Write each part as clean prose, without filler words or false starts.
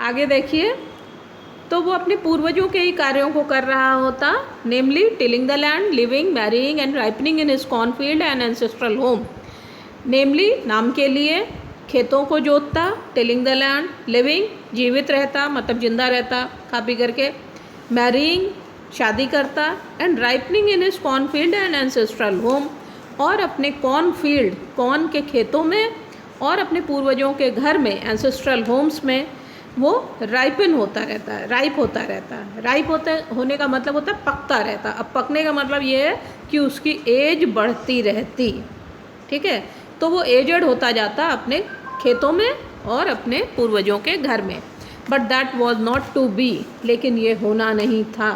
आगे देखिए, तो वो अपने पूर्वजों के ही कार्यों को कर रहा होता, namely tilling the land, living, marrying and ripening in his cornfield and ancestral home. Namely नाम के लिए खेतों को जोतता, टिलिंग द लैंड, लिविंग जीवित रहता मतलब जिंदा रहता खा पी करके, मैरिंग शादी करता, and ripening in his cornfield and ancestral home, और अपने कॉर्नफील्ड कॉर्न के खेतों में और अपने पूर्वजों के घर में एंसेस्ट्रल होम्स में वो राइपन होता रहता है, राइप होता रहता है। राइप होने का मतलब होता है पकता रहता। अब पकने का मतलब ये है कि उसकी एज बढ़ती रहती, ठीक है। तो वो एजड होता जाता अपने खेतों में और अपने पूर्वजों के घर में। But that was not to be, लेकिन ये होना नहीं था।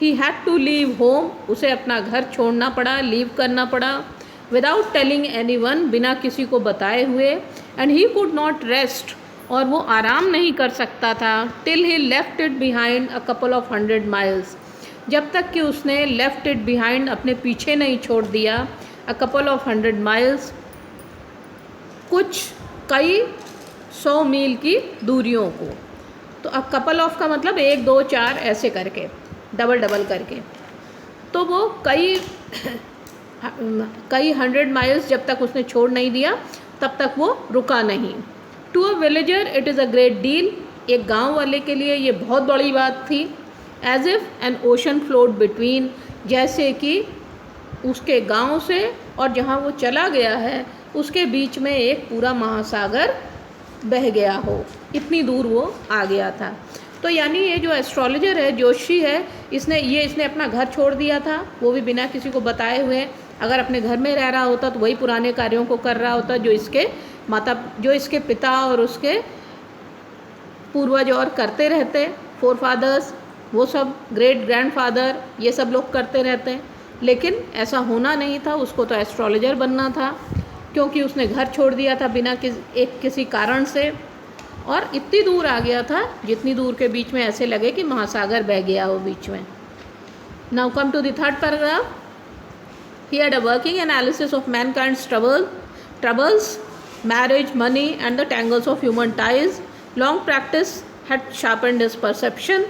He had to leave home, उसे अपना घर छोड़ना पड़ा, लीव करना पड़ा, विदाउट टेलिंग एनी वन, बिना किसी को बताए हुए, and he could not rest, और वो आराम नहीं कर सकता था, till he left it behind a couple of 100 miles, जब तक कि उसने लेफ्ट इट बिहाइंड अपने पीछे नहीं छोड़ दिया, अ कपल ऑफ 100 माइल्स कुछ कई 100 मील की दूरियों को। तो अब कपल ऑफ का मतलब 1 2 4 ऐसे करके डबल डबल करके, तो वो कई 100 माइल्स जब तक उसने छोड़ नहीं दिया तब तक वो रुका नहीं। To a villager it is a great deal, एक गांव वाले के लिए ये बहुत बड़ी बात थी। As if an ocean flowed between, जैसे कि उसके गांव से और जहां वो चला गया है उसके बीच में एक पूरा महासागर बह गया हो, इतनी दूर वो आ गया था। तो यानी ये जो एस्ट्रोलॉजर है, जोशी है, इसने अपना घर छोड़ दिया था, वो भी बिना किसी को बताए हुए। अगर अपने घर में रह रहा होता तो वही पुराने कार्यों को कर रहा होता जो इसके पिता और उसके पूर्वज और करते रहते, फोर फादर्स, वो सब ग्रेट ग्रैंडफादर, ये सब लोग करते रहते। लेकिन ऐसा होना नहीं था, उसको तो एस्ट्रोलॉजर बनना था, क्योंकि उसने घर छोड़ दिया था बिना किसी कारण से, और इतनी दूर आ गया था जितनी दूर के बीच में ऐसे लगे कि महासागर बह गया हो बीच में। Now come to the third paragraph. He had a working analysis of mankind's troubles, marriage, money, and the tangles of human ties. Long practice had sharpened his perception.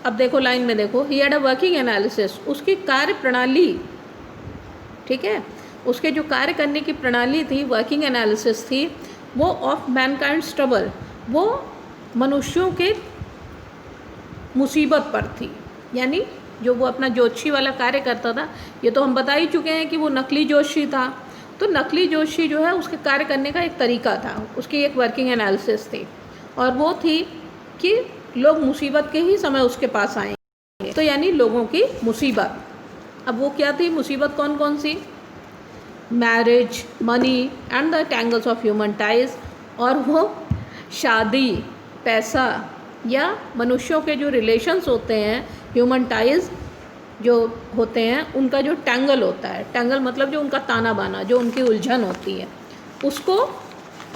अब देखो लाइन में देखो, he had a working analysis, उसकी कार्य प्रणाली, ठीक है, उसके जो कार्य करने की प्रणाली थी, वर्किंग एनालिसिस थी, वो ऑफ मैनकाइंड्स ट्रबल, वो मनुष्यों के मुसीबत पर थी। यानी जो वो अपना ज्योतिषी वाला कार्य करता था, ये तो हम बता ही चुके हैं कि वो नकली ज्योतिषी था। तो नकली ज्योतिषी जो है उसके कार्य करने का एक तरीका था, उसकी एक वर्किंग एनालिसिस थी, और वो थी कि लोग मुसीबत के ही समय उसके पास आएंगे। तो यानी लोगों की मुसीबत, अब वो क्या थी मुसीबत, कौन कौन सी? Marriage, money and the tangles of human ties, और वो शादी, पैसा, या मनुष्यों के जो रिलेशंस होते हैं, ह्यूमन टाइज जो होते हैं, उनका जो टैंगल होता है, टैंगल मतलब जो उनका ताना बाना, जो उनकी उलझन होती है, उसको,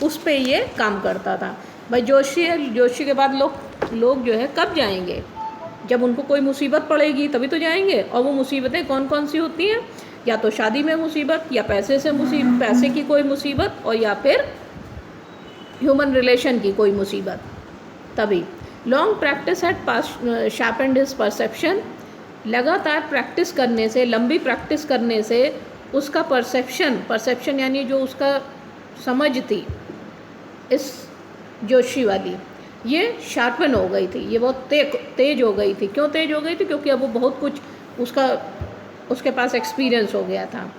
उस पे ये काम करता था। भाई जोशी है, जोशी के बाद लोग जो है कब जाएंगे? जब उनको कोई मुसीबत पड़ेगी तभी तो जाएंगे। और वो मुसीबतें कौन कौन सी होती हैं? या तो शादी में मुसीबत, या पैसे की कोई मुसीबत, और या फिर ह्यूमन रिलेशन की कोई मुसीबत, तभी। Long practice had sharpened his perception, लगातार प्रैक्टिस करने से, लंबी प्रैक्टिस करने से उसका परसेप्शन यानी जो उसका समझ थी इस जोशी वाली, ये शार्पन हो गई थी, ये बहुत तेज हो गई थी। क्यों तेज हो गई थी? क्योंकि अब वो बहुत कुछ उसके पास एक्सपीरियंस हो गया था।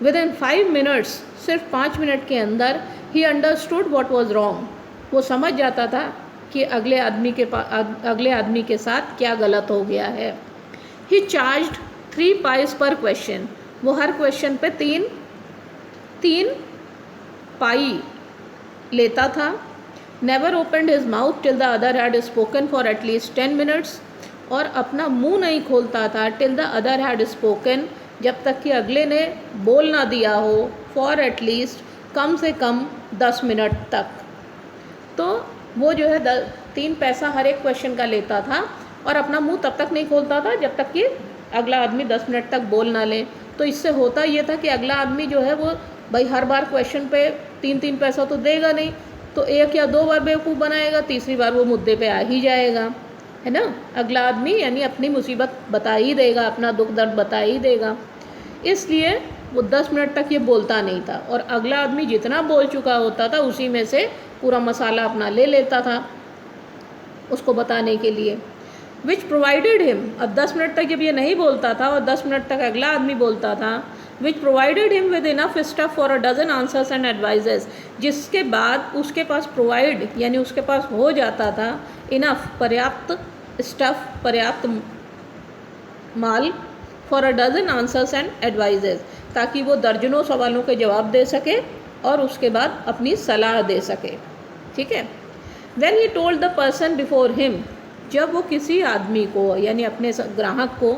विद इन 5 मिनट्स, सिर्फ 5 मिनट के अंदर, he understood what was wrong, वो समझ जाता था कि अगले आदमी के साथ क्या गलत हो गया है। ही चार्ज्ड 3 पाइस पर क्वेश्चन, वो हर क्वेश्चन पे तीन पाई लेता था। Never opened his mouth till the other had spoken for at least 10 minutes, और अपना मुंह नहीं खोलता था till the other had spoken, जब तक कि अगले ने बोल ना दिया हो, फॉर एटलीस्ट, कम से कम 10 मिनट तक। तो वो जो है 3 पैसा हर एक क्वेश्चन का लेता था, और अपना मुंह तब तक नहीं खोलता था जब तक कि अगला आदमी 10 मिनट तक बोल ना ले। तो इससे होता ये था कि अगला आदमी जो है वो भाई हर बार क्वेश्चन पे 3 पैसा तो देगा नहीं, तो एक या दो बार बेवकूफ़ बनाएगा, तीसरी बार वो मुद्दे पे आ ही जाएगा, है ना। अगला आदमी यानी अपनी मुसीबत बता ही देगा, अपना दुख दर्द बता ही देगा, इसलिए वो 10 मिनट तक ये बोलता नहीं था। और अगला आदमी जितना बोल चुका होता था उसी में से पूरा मसाला अपना ले लेता था उसको बताने के लिए, विच प्रोवाइडेड हिम। अब 10 मिनट तक जब ये नहीं बोलता था और 10 मिनट तक अगला आदमी बोलता था, which provided him with enough stuff for a dozen answers and advices, जिसके बाद उसके पास प्रोवाइड यानी उसके पास हो जाता था इनफ पर्याप्त स्टफ, पर्याप्त माल, for a dozen answers and advices, ताकि वो दर्जनों सवालों के जवाब दे सके और उसके बाद अपनी सलाह दे सके, ठीक है। When he told the person before him, जब वो किसी आदमी को यानी अपने ग्राहक को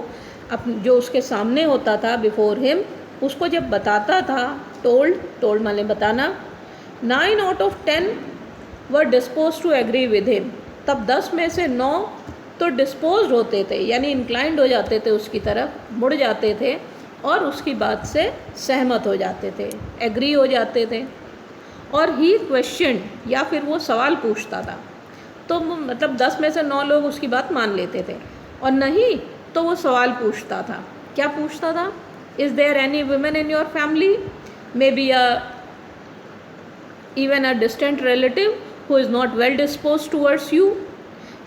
जो उसके सामने होता था बिफोर हिम, उसको जब बताता था, टोल्ड माने बताना, 9 out of 10 were dispose to agree with him, तब 10 में से 9 तो डिस्पोज होते थे यानी इंक्लाइंड हो जाते थे उसकी तरफ, मुड़ जाते थे और उसकी बात से सहमत हो जाते थे, एग्री हो जाते थे। और ही क्वेश्चन या फिर वो सवाल पूछता था, तो मतलब 10 में से 9 लोग उसकी बात मान लेते थे, और नहीं तो वो सवाल पूछता था। क्या पूछता था? Is there any women in your family, may be even a distant relative who is not well dispose towards you.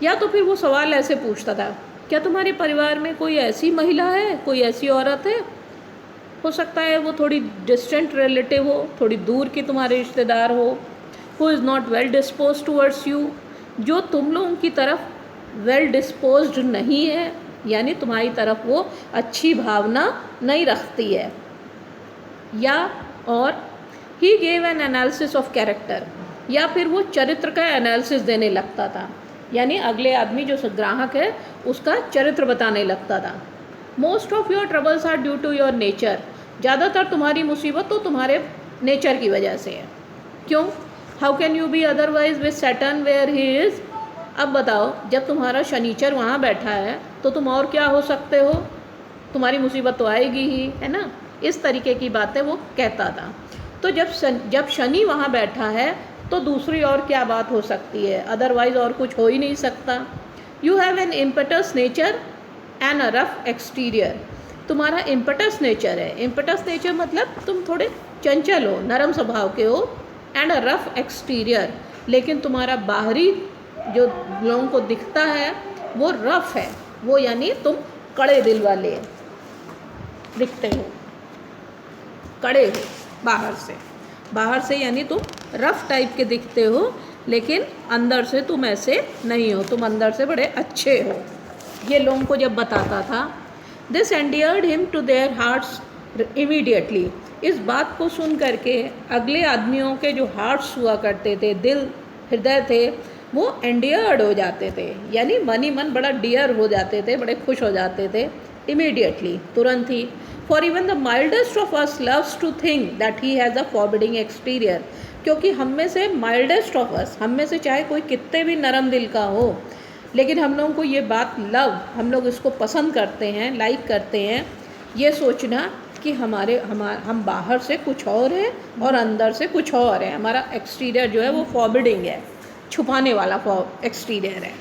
या तो फिर वो सवाल ऐसे पूछता था, क्या तुम्हारे परिवार में कोई ऐसी महिला है, कोई ऐसी औरत है, हो सकता है वो थोड़ी डिस्टेंट रिलेटिव हो, थोड़ी दूर की तुम्हारे रिश्तेदार हो, who is not well dispose towards you, जो तुम लोगों की तरफ वेल डिस्पोज्ड नहीं है, यानी तुम्हारी तरफ वो अच्छी भावना नहीं रखती है। या और he gave an analysis of character, या फिर वो चरित्र का एनालिसिस देने लगता था, यानी अगले आदमी जो ग्राहक है उसका चरित्र बताने लगता था। Most of your troubles are due to your nature, ज़्यादातर तुम्हारी मुसीबत तो तुम्हारे नेचर की वजह से है। क्यों? How can you be otherwise with Saturn where he is. अब बताओ, जब तुम्हारा शनिचर वहाँ बैठा है तो तुम और क्या हो सकते हो, तुम्हारी मुसीबत तो आएगी ही, है ना। इस तरीके की बातें वो कहता था। तो जब शनि वहाँ बैठा है तो दूसरी और क्या बात हो सकती है, अदरवाइज और कुछ हो ही नहीं सकता। You have an impetus nature and a rough exterior, तुम्हारा इम्पेटस नेचर है। इम्पेटस नेचर मतलब तुम थोड़े चंचल हो, नरम स्वभाव के हो, एंड अ रफ एक्सटीरियर, लेकिन तुम्हारा बाहरी जो लोगों को दिखता है वो रफ है, वो यानी तुम कड़े दिल वाले दिखते हो, कड़े हो बाहर से यानी तुम रफ टाइप के दिखते हो, लेकिन अंदर से तुम ऐसे नहीं हो, तुम अंदर से बड़े अच्छे हो। ये लोगों को जब बताता था, this endeared him to their hearts immediately, इस बात को सुन करके अगले आदमियों के जो हार्ट्स हुआ करते थे, दिल हृदय थे, वो एंडियर्ड हो जाते थे, यानी मन ही मन बड़ा डियर हो जाते थे, बड़े खुश हो जाते थे इमीडिएटली, तुरंत ही। For even the mildest of us loves to think that he has a forbidding exterior, क्योंकि हम में से माइल्डेस्ट ऑफ अस, हम में से चाहे कोई कितने भी नरम दिल का हो, लेकिन हम लोगों को ये बात हम लोग इसको पसंद करते हैं, लाइक करते हैं, ये सोचना कि हम बाहर से कुछ और है और अंदर से कुछ और है। हमारा एक्सटीरियर जो है वो फॉरबिडिंग है, छुपाने वाला एक्सटीरियर है।